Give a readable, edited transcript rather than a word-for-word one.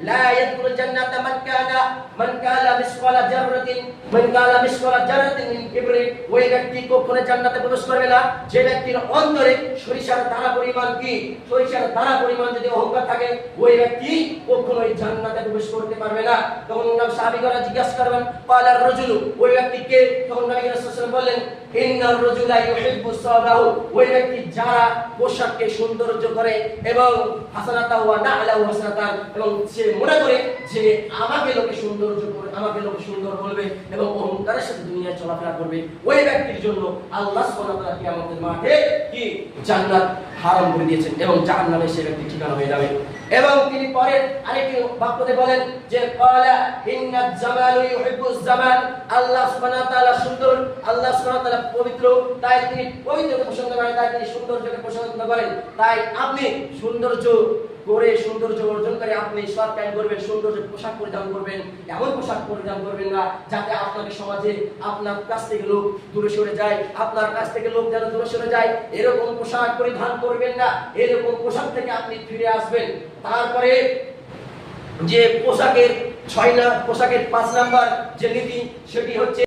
লা ইয়াদখুলুল জান্নাতা মান কালা মিসকালা জাররাতিন মিন কিবরি, ওই ব্যক্তি কখনো জান্নাতে প্রবেশ করবে না যে ব্যক্তির অন্তরে সরিষার দানা পরিমাণ কি, সরিষার দানা পরিমাণ যদি অহংকার থাকে, ওই ব্যক্তি কখনোই জান্নাতে প্রবেশ করতে পারবে না। তখন সাহাবীরা জিজ্ঞাসা করবেন, ক্বালার রাজুলু, ওই ব্যক্তি কে? তখন নবী রাসূলুল্লাহ সাল্লাল্লাহু আলাইহি ওয়াসাল্লাম বললেন, ইন্নার রাজুলা ইউহিব্বু সাওবাহু, ওই ব্যক্তি যারা পোশাককে সৌন্দর্য করে এবং হাসানাতাহু ওয়া না'লাহু হাসানাতান, এবং সে মনে করে যে আমাকে লোকে সৌন্দর্য করে, আমাকে লোকে সুন্দর বলবে এবং অহংকারের সাথে দুনিয়ায় চলাফেরা করবে, ওই ব্যক্তির জন্য আল্লাহ সুবহানাহু ওয়া তাআলা কিয়ামতের মাঠে কি জান্নাত হারাম করে দিয়েছেন এবং জাহান্নামে সেই ব্যক্তি ঠিকানা হয়ে যাবে। এবং তিনি পরে আরেকটি বাক্যতে বলেন যে ক্বালা ইন্নাজ জামালু ইউহিব্বুজ জামাল, আল্লাহ সুবহানাহু ওয়া তাআলা সুন্দর, আল্লাহ সুবহানাহু ওয়া তাআলা পবিত্র, তাই তিনি পবিত্রকে পছন্দ করেন, তাই তিনি সৌন্দর্যকে পছন্দ করেন। তাই আপনি সৌন্দর্য করে, সৌন্দর্য অর্জন করে আপনি শর্ট প্যান্ট করবেন, সৌন্দর্য পোশাক পরিধান করবেন, এমন পোশাক পরিধান করবেন না যাতে আপনাকে সমাজে আপনার কাছ থেকে লোক দূরে সরে যায়, আপনার কাছ থেকে লোক যেন দূরে সরে যায়, এরকম পোশাক পরিধান করবেন না। এরকম পোশাক থেকে আপনি ফিরে আসবেন। তারপরে যে পোশাকের 5 নাম্বার যে নীতি, সেটি হচ্ছে